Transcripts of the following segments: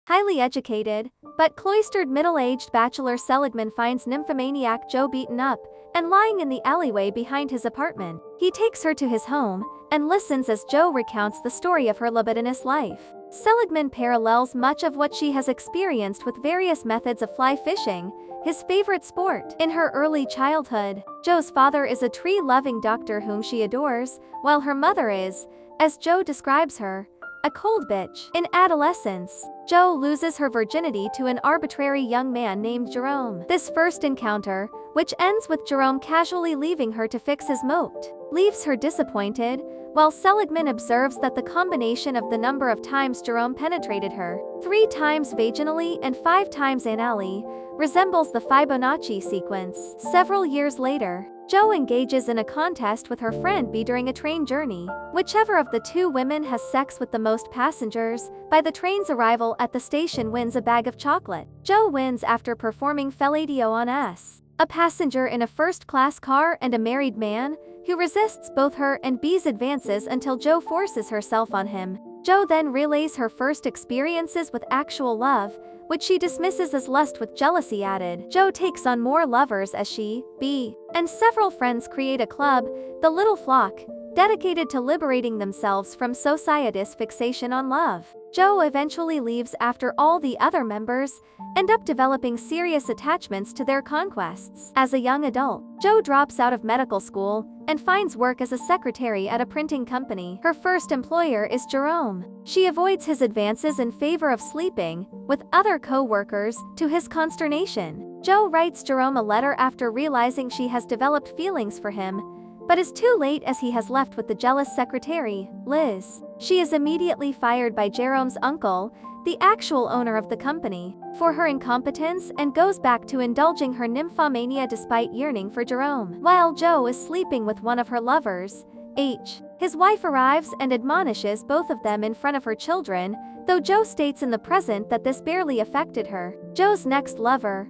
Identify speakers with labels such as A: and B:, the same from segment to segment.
A: Highly educated, but cloistered middle-aged bachelor Seligman finds nymphomaniac Joe beaten up and lying in the alleyway behind his apartment. He takes her to his home and listens as Joe recounts the story of her libidinous life. Seligman parallels much of what she has experienced with various methods of fly fishing, his favorite sport. In her early childhood, Joe's father is a tree-loving doctor whom she adores, while her mother is, as Joe describes her, a cold bitch. In adolescence, Joe loses her virginity to an arbitrary young man named Jerome. This first encounter, which ends with Jerome casually leaving her to fix his moat, leaves her disappointed, while Seligman observes that the combination of the number of times Jerome penetrated her, 3 times vaginally and 5 times anally, resembles the Fibonacci sequence. Several years later, Joe engages in a contest with her friend B during a train journey. Whichever of the 2 women has sex with the most passengers, by the train's arrival at the station wins a bag of chocolate. Joe wins after performing fellatio on S, a passenger in a first-class car and a married man, who resists both her and B's advances until Joe forces herself on him. Joe then relays her first experiences with actual love, which she dismisses as lust with jealousy added. Joe takes on more lovers as she, B, and several friends create a club, the Little Flock, dedicated to liberating themselves from society's fixation on love. Joe eventually leaves after all the other members end up developing serious attachments to their conquests. As a young adult, Joe drops out of medical school and finds work as a secretary at a printing company. Her first employer is Jerome. She avoids his advances in favor of sleeping with other co-workers, to his consternation. Joe writes Jerome a letter after realizing she has developed feelings for him, but is too late as he has left with the jealous secretary, Liz. She is immediately fired by Jerome's uncle, the actual owner of the company, for her incompetence and goes back to indulging her nymphomania despite yearning for Jerome. While Joe is sleeping with one of her lovers, H, his wife arrives and admonishes both of them in front of her children, though Joe states in the present that this barely affected her. Joe's next lover,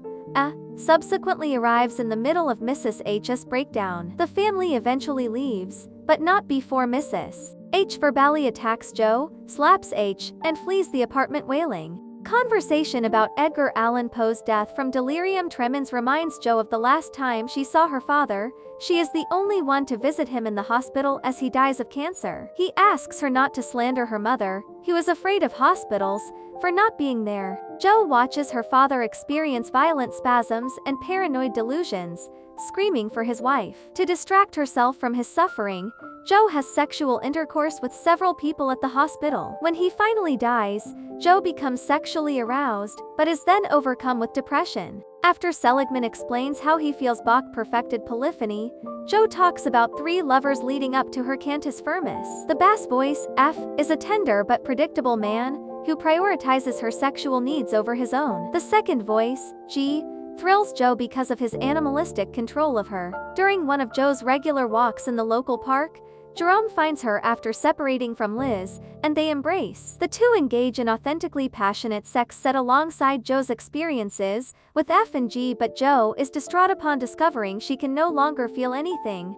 A: subsequently arrives in the middle of Mrs. H's breakdown. The family eventually leaves, but not before Mrs. H verbally attacks Joe, slaps H, and flees the apartment wailing. Conversation about Edgar Allan Poe's death from delirium tremens reminds Joe of the last time she saw her father. She is the only one to visit him in the hospital as he dies of cancer. He asks her not to slander her mother, who is afraid of hospitals, for not being there. Joe watches her father experience violent spasms and paranoid delusions, screaming for his wife. To distract herself from his suffering, Joe has sexual intercourse with several people at the hospital. When he finally dies, Joe becomes sexually aroused, but is then overcome with depression. After Seligman explains how he feels Bach perfected polyphony, Joe talks about 3 lovers leading up to her cantus firmus. The bass voice, F, is a tender but predictable man who prioritizes her sexual needs over his own. The second voice, G, thrills Joe because of his animalistic control of her. During one of Joe's regular walks in the local park, Jerome finds her after separating from Liz, and they embrace. The 2 engage in authentically passionate sex set alongside Joe's experiences with F and G, but Joe is distraught upon discovering she can no longer feel anything.